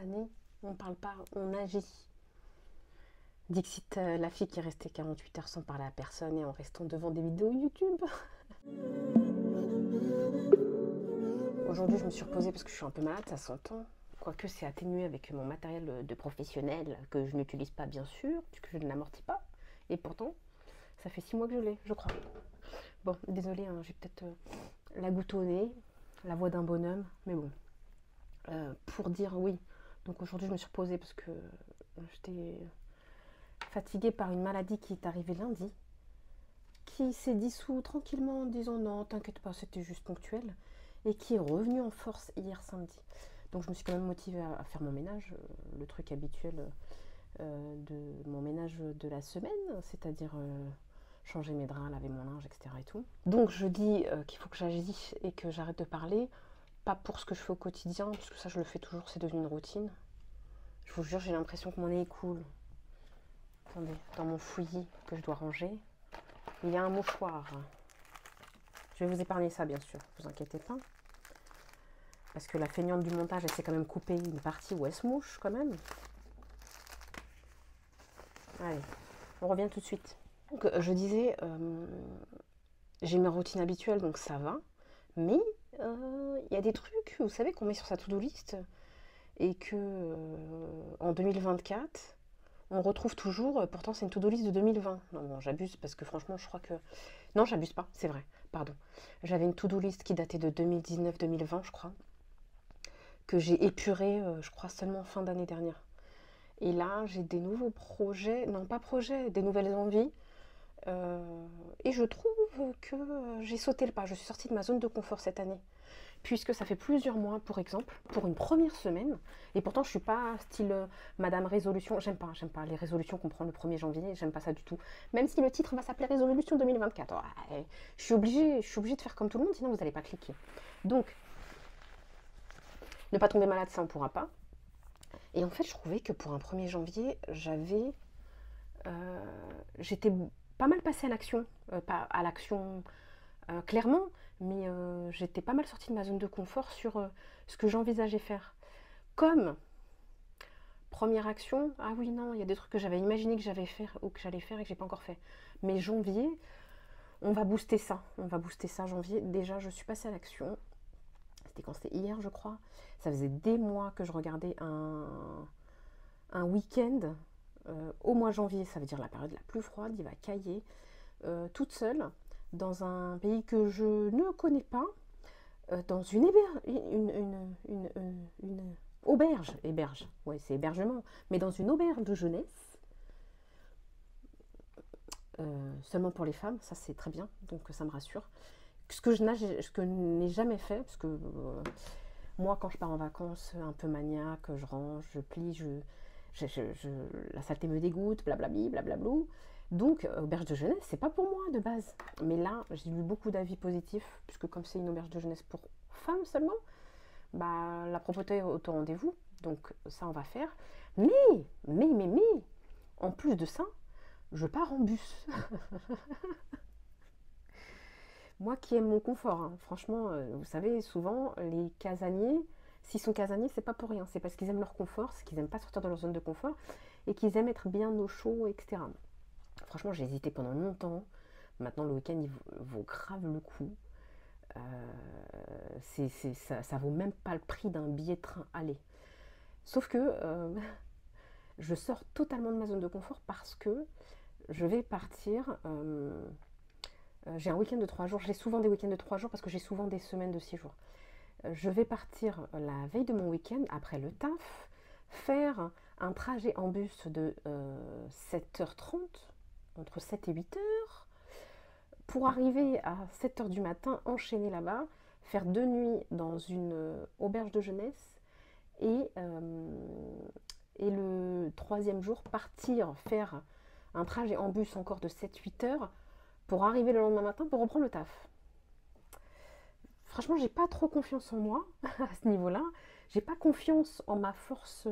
instantanée, on parle pas, on agit. Dixit, la fille qui est restée 48 heures sans parler à personne et en restant devant des vidéos YouTube. Aujourd'hui, je me suis reposée parce que je suis un peu malade, ça s'entend. Quoique c'est atténué avec mon matériel de professionnel que je n'utilise pas bien sûr, puisque je ne l'amortis pas. Et pourtant, ça fait 6 mois que je l'ai, je crois. Bon, désolée, hein, j'ai peut-être la goutte au nez, la voix d'un bonhomme, mais bon. Pour dire oui. Donc aujourd'hui, je me suis reposée parce que j'étais fatiguée par une maladie qui est arrivée lundi, qui s'est dissous tranquillement en disant non, t'inquiète pas, c'était juste ponctuel, et qui est revenue en force hier samedi. Donc je me suis quand même motivée à faire mon ménage, le truc habituel de mon ménage de la semaine, c'est-à-dire changer mes draps, laver mon linge, etc. et tout. Donc je dis qu'il faut que j'agisse et que j'arrête de parler, pas pour ce que je fais au quotidien, parce que ça je le fais toujours, c'est devenu une routine. Je vous jure, j'ai l'impression que mon nez coule. Attendez, dans mon fouillis que je dois ranger, il y a un mouchoir. Je vais vous épargner ça, bien sûr, vous inquiétez pas. Parce que la feignante du montage, elle s'est quand même coupée une partie où elle se mouche, quand même. Allez, on revient tout de suite. Donc, je disais, j'ai ma routine habituelle, donc ça va. Mais il y a des trucs, vous savez, qu'on met sur sa to-do list et que en 2024, on retrouve toujours, pourtant c'est une to-do list de 2020. Non, bon, j'abuse parce que franchement, je crois que... Non, j'abuse pas, c'est vrai, pardon. J'avais une to-do list qui datait de 2019-2020, je crois, que j'ai épurée, je crois, seulement fin d'année dernière. Et là, j'ai des nouveaux projets, non pas projets, des nouvelles envies. Et je trouve que j'ai sauté le pas. Je suis sortie de ma zone de confort cette année. Puisque ça fait plusieurs mois, pour exemple, pour une première semaine, et pourtant je suis pas style Madame Résolution, j'aime pas les résolutions qu'on prend le 1er janvier, j'aime pas ça du tout. Même si le titre va s'appeler Résolution 2024, ouais, je suis obligée de faire comme tout le monde, sinon vous n'allez pas cliquer. Donc, ne pas tomber malade, ça on pourra pas. Et en fait, je trouvais que pour un 1er janvier, j'étais pas mal passée à l'action, pas à l'action clairement, mais j'étais pas mal sortie de ma zone de confort sur ce que j'envisageais faire. Comme première action, ah oui, non, il y a des trucs que j'avais imaginé que j'allais faire ou que j'allais faire et que j'ai pas encore fait. Mais janvier, on va booster ça janvier. Déjà, je suis passée à l'action. C'était quand c'était hier, je crois. Ça faisait des mois que je regardais un week-end au mois de janvier, ça veut dire la période la plus froide, il va cailler, toute seule, dans un pays que je ne connais pas, dans une auberge, ouais, c'est hébergement, mais dans une auberge de jeunesse, seulement pour les femmes, ça c'est très bien, donc ça me rassure. Ce que je n'ai jamais fait, parce que moi quand je pars en vacances, un peu maniaque, je range, je plie, la saleté me dégoûte, blablabli, blablablou. Donc, auberge de jeunesse, c'est pas pour moi de base. Mais là, j'ai lu beaucoup d'avis positifs, puisque comme c'est une auberge de jeunesse pour femmes seulement, bah, la propreté est au rendez-vous. Donc, ça, on va faire. Mais, en plus de ça, je pars en bus. Moi qui aime mon confort, hein, franchement, vous savez, souvent, les casaniers, s'ils sont casaniers, c'est pas pour rien. C'est parce qu'ils aiment leur confort, c'est qu'ils n'aiment pas sortir de leur zone de confort et qu'ils aiment être bien au chaud, etc. Franchement, j'ai hésité pendant longtemps. Maintenant, le week-end, il vaut grave le coup. Ça vaut même pas le prix d'un billet de train aller. Sauf que je sors totalement de ma zone de confort parce que je vais partir. J'ai un week-end de 3 jours. J'ai souvent des week-ends de 3 jours parce que j'ai souvent des semaines de 6 jours. Je vais partir la veille de mon week-end, après le taf, faire un trajet en bus de 7h30, entre 7 et 8h, pour arriver à 7h du matin, enchaîner là-bas, faire 2 nuits dans une auberge de jeunesse et le 3e jour partir faire un trajet en bus encore de 7-8 heures pour arriver le lendemain matin pour reprendre le taf. Franchement, j'ai pas trop confiance en moi à ce niveau-là. J'ai pas confiance en ma force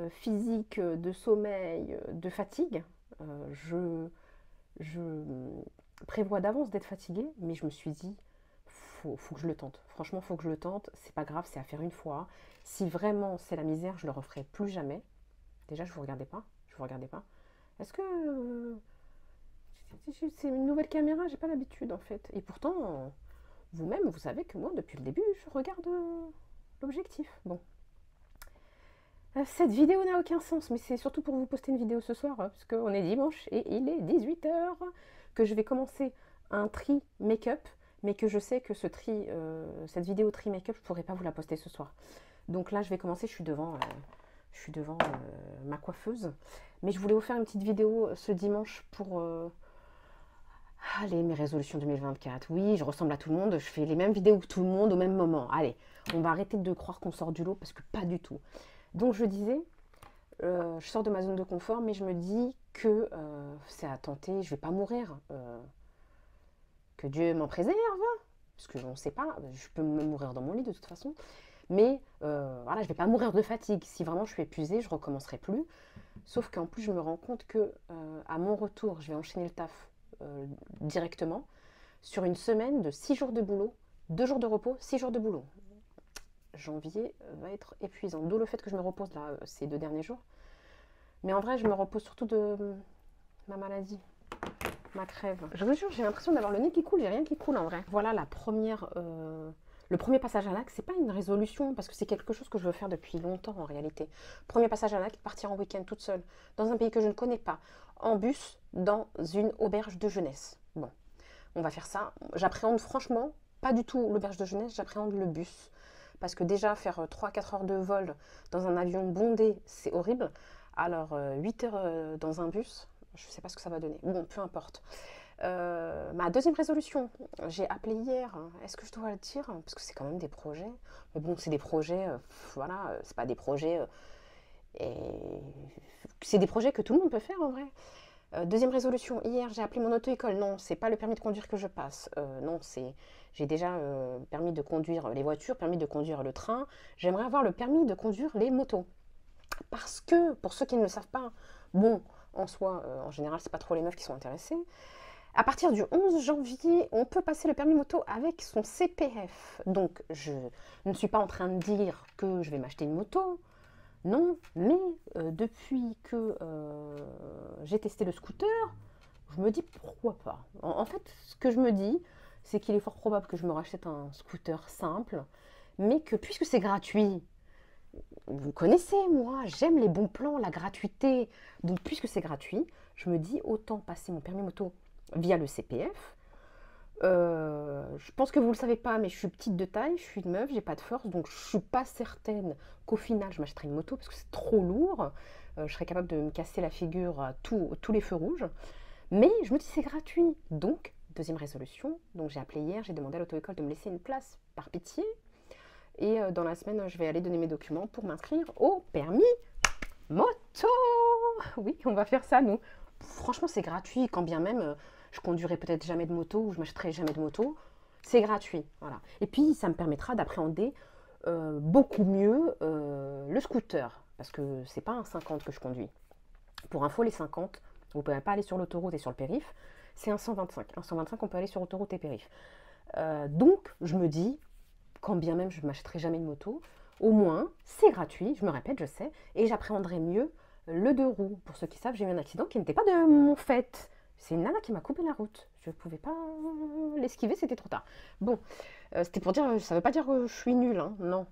physique, de sommeil, de fatigue. Je prévois d'avance d'être fatiguée, mais je me suis dit, faut que je le tente. Franchement, faut que je le tente. C'est pas grave, c'est à faire une fois. Si vraiment c'est la misère, je le referai plus jamais. Déjà, je vous regardais pas. Je vous regardais pas. Est-ce que c'est une nouvelle caméra? J'ai pas l'habitude en fait. Et pourtant, vous-même, vous savez que moi, depuis le début, je regarde l'objectif. Bon. Cette vidéo n'a aucun sens, mais c'est surtout pour vous poster une vidéo ce soir, parce qu'on est dimanche et il est 18 h, que je vais commencer un tri make-up, mais que je sais que cette vidéo tri make-up, je ne pourrai pas vous la poster ce soir. Donc là, je vais commencer, je suis devant ma coiffeuse. Mais je voulais vous faire une petite vidéo ce dimanche pour... Allez, mes résolutions 2024. Oui, je ressemble à tout le monde, je fais les mêmes vidéos que tout le monde au même moment. Allez, on va arrêter de croire qu'on sort du lot, parce que pas du tout. Donc je disais, je sors de ma zone de confort, mais je me dis que c'est à tenter, je vais pas mourir. Que Dieu m'en préserve, parce que on ne sait pas, je peux me mourir dans mon lit de toute façon. Mais voilà, je vais pas mourir de fatigue. Si vraiment je suis épuisée, je recommencerai plus. Sauf qu'en plus, je me rends compte que à mon retour, je vais enchaîner le taf directement sur une semaine de 6 jours de boulot, 2 jours de repos, 6 jours de boulot. Janvier va être épuisant. D'où le fait que je me repose là ces 2 derniers jours. Mais en vrai, je me repose surtout de ma maladie, ma crève. Je vous jure, j'ai l'impression d'avoir le nez qui coule, j'ai rien qui coule en vrai. Voilà le premier passage à l'acte, c'est pas une résolution parce que c'est quelque chose que je veux faire depuis longtemps en réalité. Premier passage à l'acte, partir en week-end toute seule, dans un pays que je ne connais pas, en bus, dans une auberge de jeunesse. Bon, on va faire ça. J'appréhende franchement pas du tout l'auberge de jeunesse, j'appréhende le bus. Parce que déjà, faire 3-4 heures de vol dans un avion bondé, c'est horrible. Alors, 8 heures dans un bus, je ne sais pas ce que ça va donner. Bon, peu importe. Ma deuxième résolution, j'ai appelé hier. Est-ce que je dois le dire? Parce que c'est quand même des projets. Mais bon, c'est des projets, voilà, c'est pas des projets... c'est des projets que tout le monde peut faire en vrai. Deuxième résolution, hier j'ai appelé mon auto-école. Non, c'est pas le permis de conduire que je passe. Non, j'ai déjà permis de conduire les voitures, permis de conduire le train. J'aimerais avoir le permis de conduire les motos. Parce que, pour ceux qui ne le savent pas, bon, en soi, en général, c'est pas trop les meufs qui sont intéressées. À partir du 11 janvier, on peut passer le permis moto avec son CPF. Donc, je ne suis pas en train de dire que je vais m'acheter une moto. Non, mais depuis que j'ai testé le scooter, je me dis pourquoi pas. En fait, ce que je me dis, c'est qu'il est fort probable que je me rachète un scooter simple, mais que puisque c'est gratuit, vous connaissez, moi, j'aime les bons plans, la gratuité. Donc, puisque c'est gratuit, je me dis autant passer mon permis moto via le CPF. Je pense que vous ne le savez pas, mais je suis petite de taille, je suis une meuf, j'ai pas de force, donc je suis pas certaine qu'au final je m'achèterai une moto parce que c'est trop lourd. Je serais capable de me casser la figure à tous les feux rouges. Mais je me dis c'est gratuit. Donc, deuxième résolution, donc j'ai appelé hier, j'ai demandé à l'auto-école de me laisser une place par pitié. Et dans la semaine, je vais aller donner mes documents pour m'inscrire au permis moto. Oui, on va faire ça, nous. Franchement, c'est gratuit, quand bien même je conduirai peut-être jamais de moto ou je m'achèterai jamais de moto. C'est gratuit, voilà. Et puis, ça me permettra d'appréhender beaucoup mieux le scooter, parce que c'est pas un 50 que je conduis. Pour info, les 50, vous ne pouvez pas aller sur l'autoroute et sur le périph', c'est un 125. Un 125, on peut aller sur autoroute et périph'. Donc, je me dis, quand bien même je ne m'achèterai jamais de moto, au moins, c'est gratuit, je me répète, je sais, et j'appréhenderai mieux le 2 roues. Pour ceux qui savent, j'ai eu un accident qui n'était pas de mon fait. C'est une nana qui m'a coupé la route. Je ne pouvais pas l'esquiver, c'était trop tard. Bon, c'était pour dire, ça ne veut pas dire que je suis nulle, hein, non.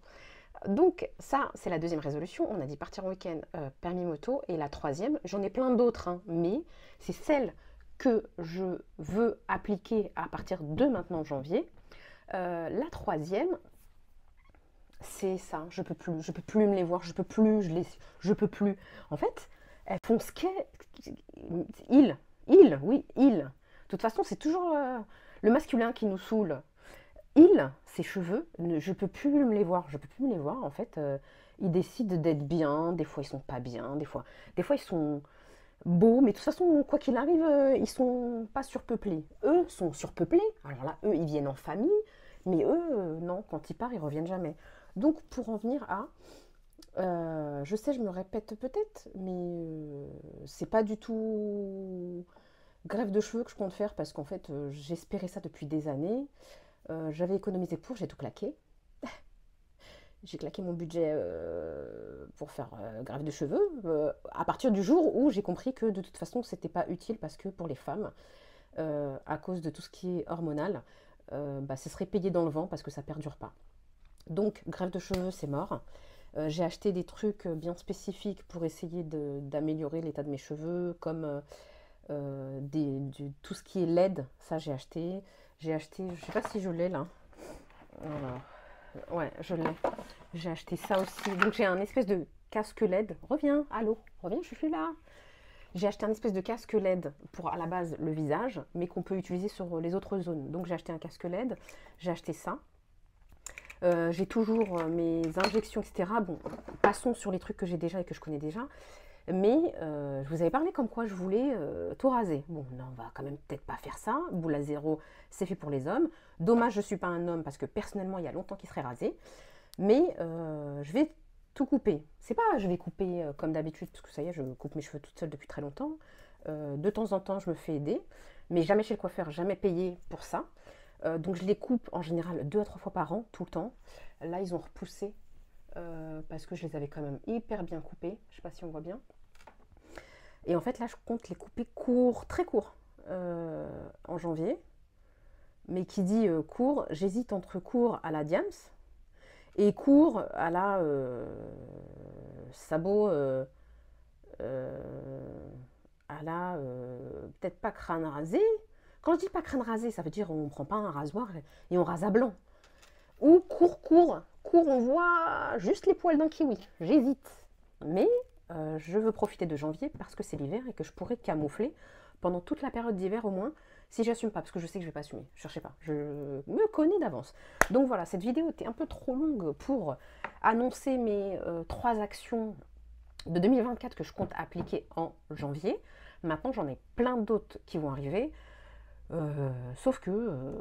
Donc ça, c'est la deuxième résolution. On a dit partir en week-end, permis moto. Et la troisième, j'en ai plein d'autres, hein, mais c'est celle que je veux appliquer à partir de maintenant janvier. La troisième, c'est ça. Je peux plus me les voir. Je peux plus. En fait, elles font ce qu'est. Oui. De toute façon, c'est toujours le masculin qui nous saoule. Ses cheveux, je peux plus me les voir. En fait, ils décident d'être bien. Des fois, ils sont pas bien. Des fois, ils sont beaux. Mais de toute façon, quoi qu'il arrive, ils sont pas surpeuplés. Eux sont surpeuplés. Alors là, eux, ils viennent en famille. Mais eux, non, quand ils partent, ils reviennent jamais. Donc, pour en venir à... je sais, je me répète peut-être, mais c'est pas du tout greffe de cheveux que je compte faire parce qu'en fait, j'espérais ça depuis des années. J'avais économisé pour, j'ai tout claqué. J'ai claqué mon budget pour faire greffe de cheveux à partir du jour où j'ai compris que de toute façon c'était pas utile parce que pour les femmes, à cause de tout ce qui est hormonal, bah, ce serait payé dans le vent parce que ça perdure pas. Donc greffe de cheveux c'est mort. J'ai acheté des trucs bien spécifiques pour essayer d'améliorer l'état de mes cheveux, comme tout ce qui est LED, ça j'ai acheté. J'ai acheté, je sais pas si je l'ai là. Alors, ouais, je l'ai. J'ai acheté ça aussi. Donc j'ai un espèce de casque LED. Reviens, allô, reviens, je suis là. J'ai acheté un espèce de casque LED pour à la base le visage, mais qu'on peut utiliser sur les autres zones. Donc j'ai acheté un casque LED, j'ai acheté ça. J'ai toujours mes injections, etc. Bon, passons sur les trucs que j'ai déjà et que je connais déjà. Mais je vous avais parlé comme quoi je voulais tout raser. Bon, non, on va quand même peut-être pas faire ça. Boule à zéro, c'est fait pour les hommes. Dommage, je ne suis pas un homme parce que personnellement, il y a longtemps qu'il serait rasé. Mais je vais tout couper. C'est pas je vais couper comme d'habitude, parce que ça y est, je coupe mes cheveux toute seule depuis très longtemps. De temps en temps, je me fais aider. Mais jamais chez le coiffeur, jamais payé pour ça. Donc je les coupe en général 2 à 3 fois par an, tout le temps. Là, ils ont repoussé. Parce que je les avais quand même hyper bien coupés. Je sais pas si on voit bien. Et en fait, là, je compte les couper court, très court, en janvier. Mais qui dit court, j'hésite entre court à la Diams et court à la sabot, à la peut-être pas crâne rasé. Quand je dis pas crâne rasé, ça veut dire on prend pas un rasoir et on rase à blanc. Ou court, on voit juste les poils d'un kiwi. J'hésite. Mais je veux profiter de janvier parce que c'est l'hiver et que je pourrais camoufler pendant toute la période d'hiver au moins, si j'assume pas, parce que je sais que je vais pas assumer. Je cherchais pas, je me connais d'avance. Donc voilà, cette vidéo était un peu trop longue pour annoncer mes 3 actions de 2024 que je compte appliquer en janvier. Maintenant, j'en ai plein d'autres qui vont arriver. Sauf que,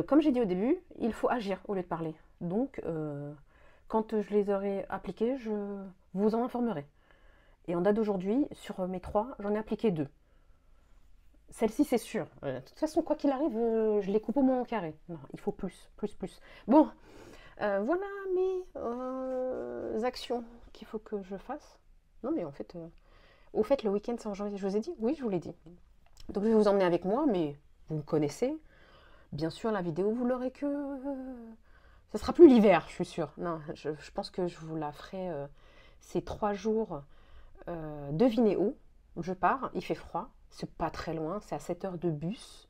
comme j'ai dit au début, il faut agir au lieu de parler. Donc, quand je les aurai appliquées, je vous en informerai. Et en date d'aujourd'hui, sur mes 3, j'en ai appliqué 2. Celle-ci, c'est sûr. De toute façon, quoi qu'il arrive, je les coupe au moins en carré. Non, il faut plus. Bon, voilà mes actions qu'il faut que je fasse. Non, mais en fait, au fait, le week-end, c'est en janvier. Je vous ai dit? Oui, je vous l'ai dit. Donc je vais vous emmener avec moi, mais vous me connaissez. Bien sûr, la vidéo, vous l'aurez que... Ce sera plus l'hiver, je suis sûre. Non, je pense que je vous la ferai ces 3 jours. Devinez où je pars, il fait froid. C'est pas très loin, c'est à 7 heures de bus.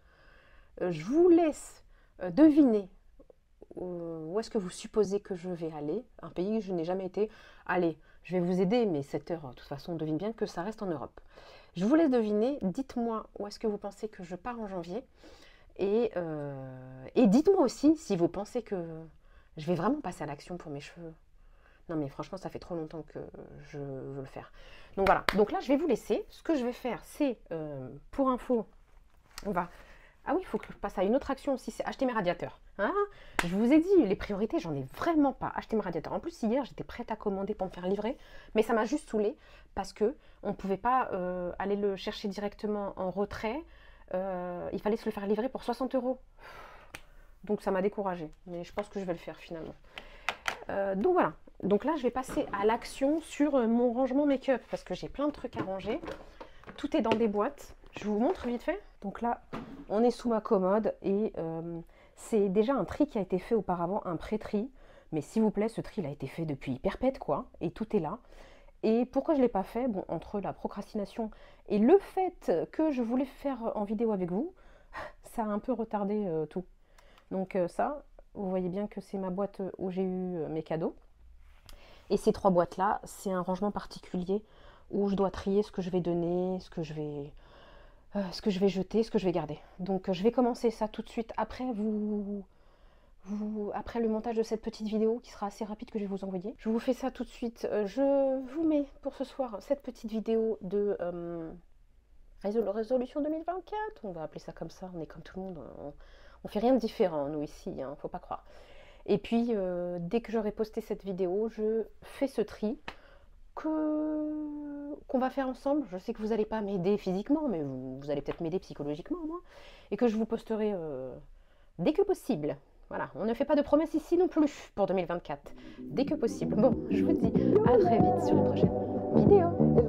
Je vous laisse deviner où est-ce que vous supposez que je vais aller. Un pays où je n'ai jamais été. Allez, je vais vous aider, mais 7 heures, de toute façon, on devine bien que ça reste en Europe. Je vous laisse deviner, dites-moi où est-ce que vous pensez que je pars en janvier. Et dites-moi aussi si vous pensez que je vais vraiment passer à l'action pour mes cheveux. Non mais franchement, ça fait trop longtemps que je veux le faire. Donc voilà, donc là je vais vous laisser. Ce que je vais faire, c'est, pour info, on va... Ah oui, il faut que je passe à une autre action aussi, c'est acheter mes radiateurs. Hein, je vous ai dit, les priorités, j'en ai vraiment pas. Acheter mes radiateurs. En plus, hier, j'étais prête à commander pour me faire livrer, mais ça m'a juste saoulée parce que on ne pouvait pas aller le chercher directement en retrait. Il fallait se le faire livrer pour 60 €. Donc ça m'a découragée, mais je pense que je vais le faire finalement. Donc voilà. Donc là, je vais passer à l'action sur mon rangement make-up parce que j'ai plein de trucs à ranger. Tout est dans des boîtes. Je vous montre vite fait. Donc là, on est sous ma commode et c'est déjà un tri qui a été fait auparavant, un pré-tri. Mais s'il vous plaît, ce tri il a été fait depuis perpète quoi, et tout est là. Et pourquoi je ne l'ai pas fait? Bon, entre la procrastination et le fait que je voulais faire en vidéo avec vous, ça a un peu retardé tout. Donc ça, vous voyez bien que c'est ma boîte où j'ai eu mes cadeaux. Et ces 3 boîtes-là, c'est un rangement particulier où je dois trier ce que je vais donner, ce que je vais jeter, ce que je vais garder. Donc je vais commencer ça tout de suite après après le montage de cette petite vidéo qui sera assez rapide que je vais vous envoyer. Je vous fais ça tout de suite. Je vous mets pour ce soir cette petite vidéo de résolution 2024. On va appeler ça comme ça, on est comme tout le monde. On fait rien de différent, nous ici, hein, faut pas croire. Et puis, dès que j'aurai posté cette vidéo, je fais ce tri qu'on va faire ensemble. Je sais que vous n'allez pas m'aider physiquement, mais vous allez peut-être m'aider psychologiquement, moi. Et que je vous posterai dès que possible. Voilà, on ne fait pas de promesses ici non plus pour 2024. Dès que possible. Bon, je vous dis à très vite sur les prochaines vidéos.